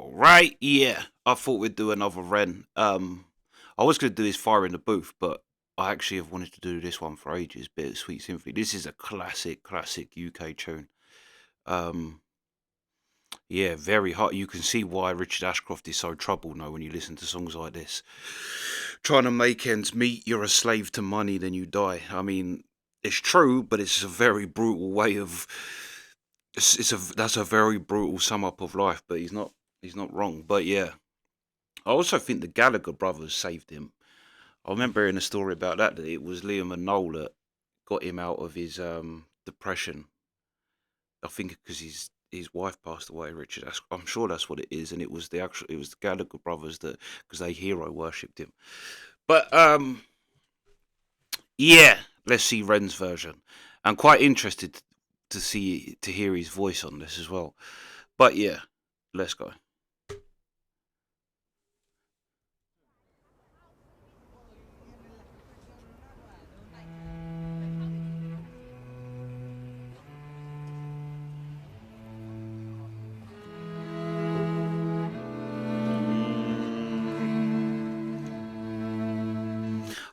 Right, yeah. I thought we'd do another Ren. I was going to do this Fire in the Booth, but I actually have wanted to do this one for ages. Bit of Sweet Symphony. This is a classic UK tune. Um, yeah, very hot. You can see why Richard Ashcroft is so troubled now when you listen to songs like this. Trying to make ends meet, you're a slave to money, then you die. I mean, it's true, but it's a very brutal way of. That's a very brutal sum up of life, but he's not wrong. But yeah, I also think the Gallagher brothers saved him. I remember hearing a story about that it was Liam and Noel that got him out of his depression. I think because his wife passed away, Richard. I'm sure that's what it is, and it was the Gallagher brothers that because they hero worshipped him. But yeah, let's see Ren's version. I'm quite interested to hear his voice on this as well. But yeah, let's go.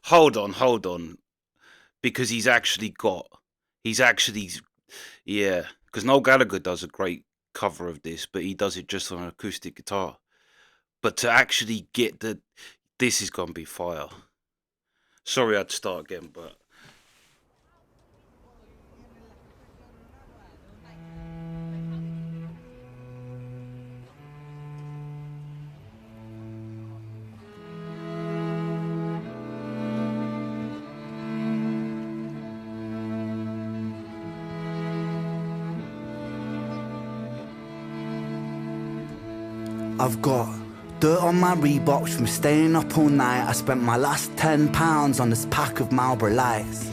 Hold on, because he's actually, yeah, because Noel Gallagher does a great cover of this, but he does it just on an acoustic guitar. But to actually get this is gonna be fire. Sorry, I'd start again, but I've got dirt on my Reeboks from staying up all night. I spent my last £10 on this pack of Marlboro Lights.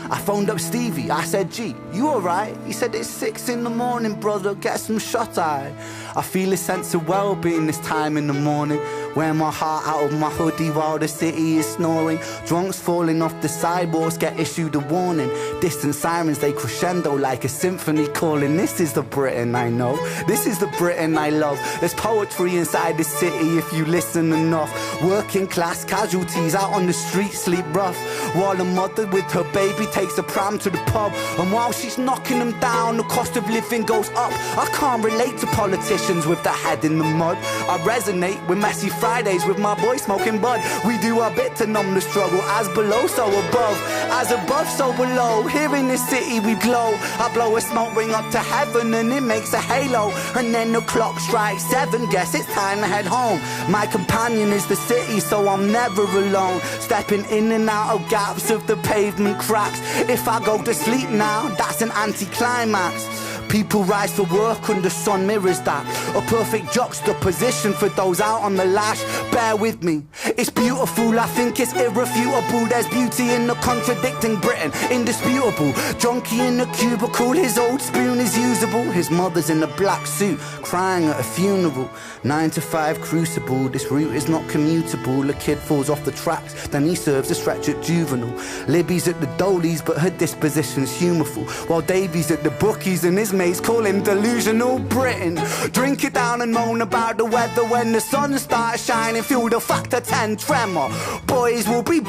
I phoned up Stevie, I said, G, you alright? He said, it's 6 in the morning, brother, get some shut-eye. I feel a sense of well-being this time in the morning. Wear my heart out of my hoodie while the city is snoring. Drunks falling off the sidewalks get issued a warning. Distant sirens, they crescendo like a symphony calling. This is the Britain I know, this is the Britain I love. There's poetry inside the city if you listen enough. Working class casualties out on the street sleep rough, while a mother with her baby takes a pram to the pub. And while she's knocking them down, the cost of living goes up. I can't relate to politicians with their head in the mud. I resonate with messy Fridays with my boy smoking bud. We do our bit to numb the struggle, as below so above, as above so below. Here in this city we glow. I blow a smoke ring up to heaven and it makes a halo. And then the clock strikes 7, guess it's time to head home. My companion is the city, so I'm never alone. Stepping in and out of gaps of the pavement cracks. If I go to sleep now, that's an anticlimax. People rise for work and the sun mirrors that. A perfect juxtaposition for those out on the lash. Bear with me, it's beautiful, I think it's irrefutable. There's beauty in the contradicting Britain, indisputable. Junkie in the cubicle, his old spoon is usable. His mother's in a black suit, crying at a funeral. 9 to 5 crucible, this route is not commutable. A kid falls off the tracks, then he serves a stretch at juvenile. Libby's at the Dolies, but her disposition's humorful. While Davy's at the bookies and his mates call him delusional Britain. Drink it down and moan about the weather when the sun starts shining. Feel the factor 10 tremor. Boys will be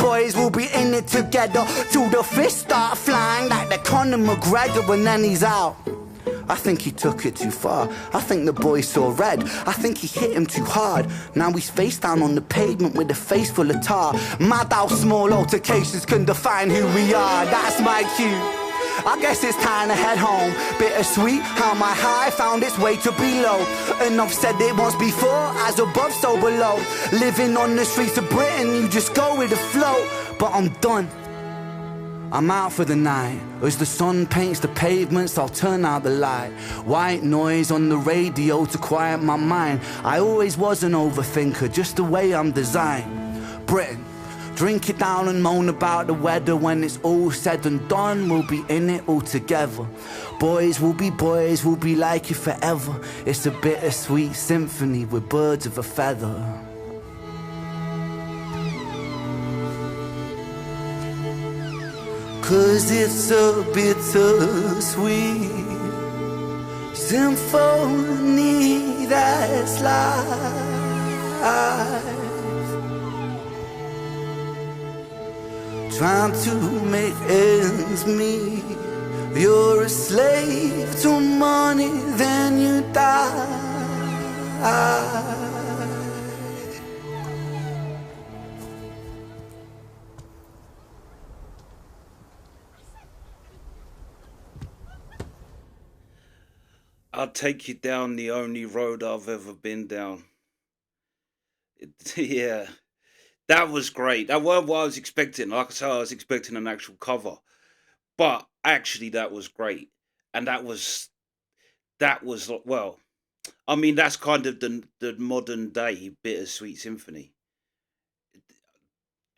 in it together till the fists start flying like the Conor McGregor, and then he's out. I think he took it too far. I think the boy saw red. I think he hit him too hard. Now he's face down on the pavement with a face full of tar. Mad how small altercations can define who we are. That's my cue. I guess it's time to head home. Bittersweet how my high found its way to below. And I've said it once before, as above so below. Living on the streets of Britain, you just go with the flow. But I'm done, I'm out for the night. As the sun paints the pavements, I'll turn out the light. White noise on the radio to quiet my mind. I always was an overthinker, just the way I'm designed. Britain, drink it down and moan about the weather. When it's all said and done, we'll be in it all together. Boys, we'll be like you forever. It's a bittersweet symphony with birds of a feather. Cause it's a bittersweet symphony that's life. Trying to make ends meet. You're a slave to money, then you die. I'll take you down the only road I've ever been down. Yeah, that was great. That weren't what I was expecting. Like I said, I was expecting an actual cover, but actually, that was great, and well. I mean, that's kind of the modern day Bittersweet Symphony.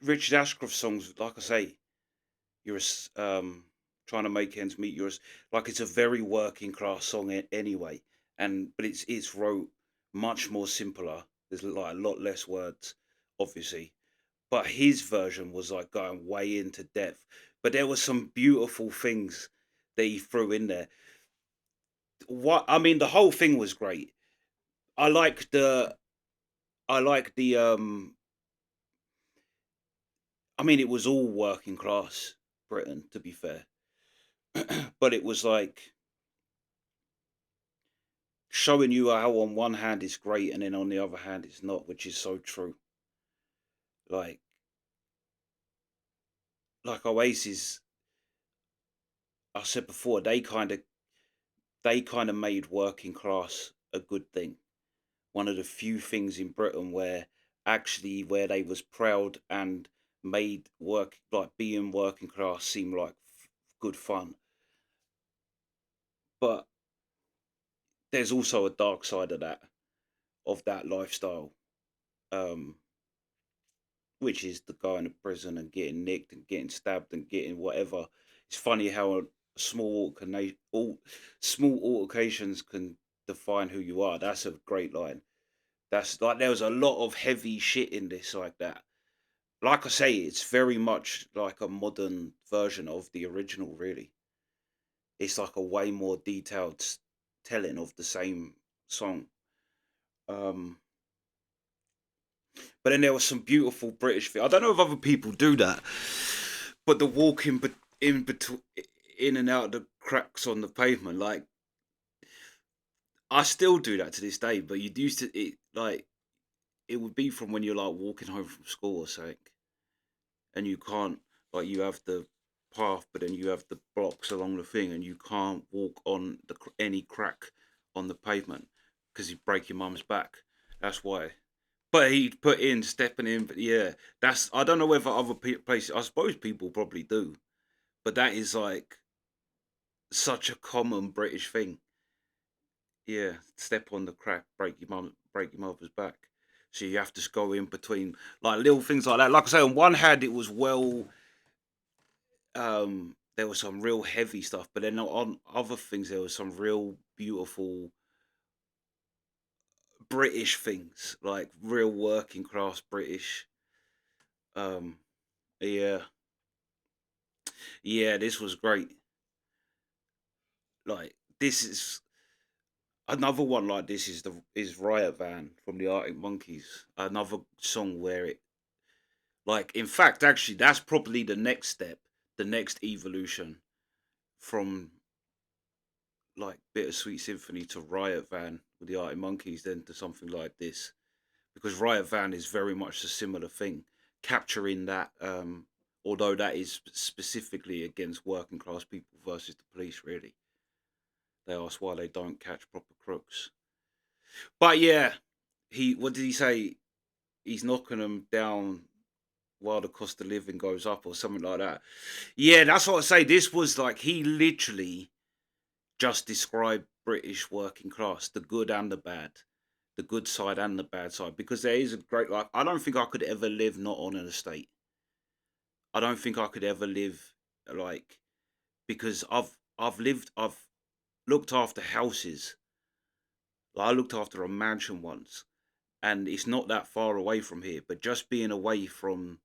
Richard Ashcroft songs, like I say, trying to make ends meet. Like it's a very working class song anyway, but it's wrote much more simpler. There's like a lot less words, obviously, but his version was like going way into depth. But there were some beautiful things that he threw in there. What I mean, the whole thing was great. I like the I like the I mean, it was all working class Britain, to be fair. But it was like showing you how on one hand it's great and then on the other hand it's not, which is so true. Like Oasis, I said before, they kind of made working class a good thing. One of the few things in Britain where they was proud and made work like being working class seem like good fun. But there's also a dark side of that lifestyle. Um, which is the going to prison and getting nicked and getting stabbed and getting whatever. It's funny how small altercations can define who you are. That's a great line. That's like there was a lot of heavy shit in this like that. Like I say, it's very much like a modern version of the original. Really, it's like a way more detailed telling of the same song. Um, But then there was some beautiful British thing. I don't know if other people do that, but the walking in between, in and out of the cracks on the pavement, like I still do that to this day. But you used to it would be from when you're like walking home from school or something, and you can't like you have the path, but then you have the blocks along the thing, and you can't walk on any crack on the pavement because you break your mum's back. That's why. But he put in stepping in. But yeah, that's I don't know whether other places. I suppose people probably do, but that is like such a common British thing. Yeah, step on the crack, break your mother's back. So you have to go in between like little things like that. Like I say, on one hand, it was there was some real heavy stuff, but then on other things, there was some real beautiful British things, like real working class British. Um, yeah, yeah, this was great. Like this is another one like this is Riot Van from the Arctic Monkeys. Another song where it like in fact actually that's probably the next step, the next evolution from like Bittersweet Symphony to Riot Van with the Arctic Monkeys then to something like this. Because Riot Van is very much a similar thing, capturing that although that is specifically against working class people versus the police really. They ask why they don't catch proper crooks. But yeah, what did he say? He's knocking them down while the cost of living goes up or something like that. Yeah, that's what I say. This was like he literally just described British working class, the good and the bad, the good side and the bad side. Because there is a great like I don't think I could ever live not on an estate. I don't think I could ever live like because I've looked after houses. Like, I looked after a mansion once and it's not that far away from here. But just being away from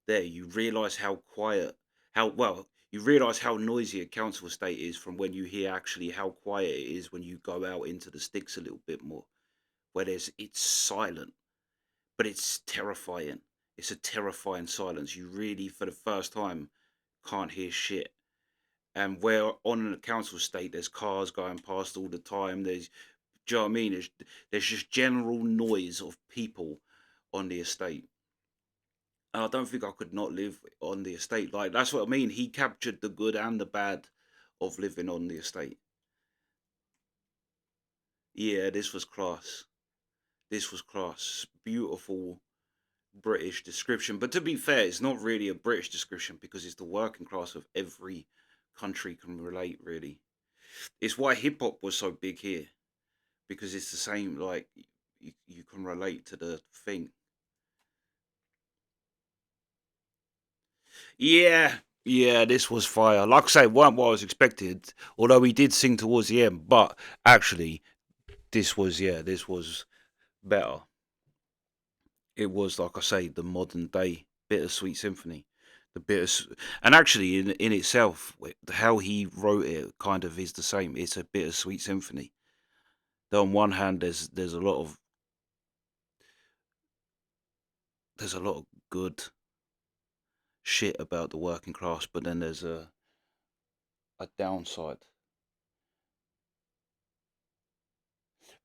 there, you realise how quiet, how well, you realise how noisy a council estate is from when you hear actually how quiet it is when you go out into the sticks a little bit more. where it's silent, but it's terrifying. It's a terrifying silence. You really, for the first time, can't hear shit. And where on a council estate, there's cars going past all the time. Do you know what I mean? There's just general noise of people on the estate. And I don't think I could not live on the estate. Like, that's what I mean. He captured the good and the bad of living on the estate. Yeah, this was class. This was class. Beautiful British description. But to be fair, it's not really a British description because it's the working class of every country can relate, really. It's why hip hop was so big here because it's the same, like, you can relate to the thing. Yeah, yeah, this was fire. Like I say, weren't what I was expected, although he did sing towards the end, but actually, this was better. It was, like I say, the modern day bittersweet symphony. The bitter, and actually, in itself, how he wrote it kind of is the same. It's a bittersweet symphony. Though on one hand, there's a lot of good shit about the working class, but then there's a downside.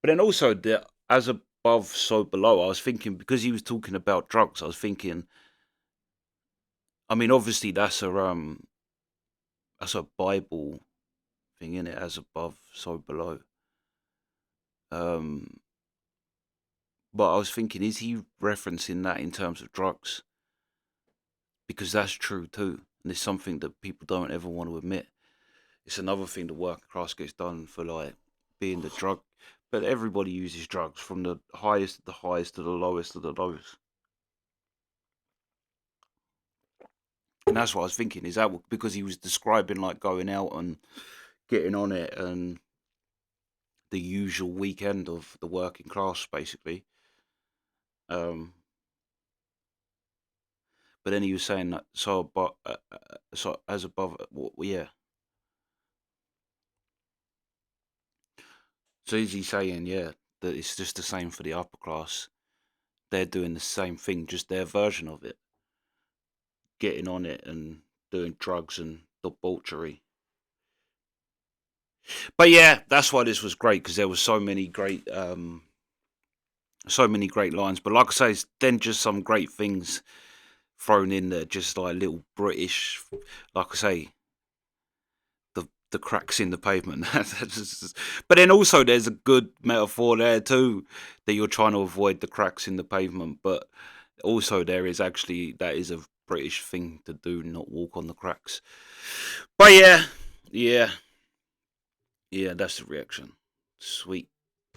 But then also, as above, so below. I was thinking because he was talking about drugs. I was thinking, I mean, obviously that's a Bible thing in it, as above, so below. Um, but I was thinking, is he referencing that in terms of drugs? Because that's true too, and it's something that people don't ever want to admit. It's another thing the working class gets done for, like being the drug, but everybody uses drugs from the highest of the highest to the lowest of the lowest. And that's what I was thinking. Is that because he was describing like going out and getting on it and the usual weekend of the working class, basically. Um, but then he was saying that so as above, yeah. So is he saying, yeah, that it's just the same for the upper class? They're doing the same thing, just their version of it, getting on it and doing drugs and debauchery. But yeah, that's why this was great because there was so many great lines. But like I say, it's then just some great things thrown in there, just like little British, like I say, the cracks in the pavement. But then also there's a good metaphor there too, that you're trying to avoid the cracks in the pavement. But also there is actually that is a British thing to do, not walk on the cracks. But yeah, yeah, yeah. That's the reaction. Sweet.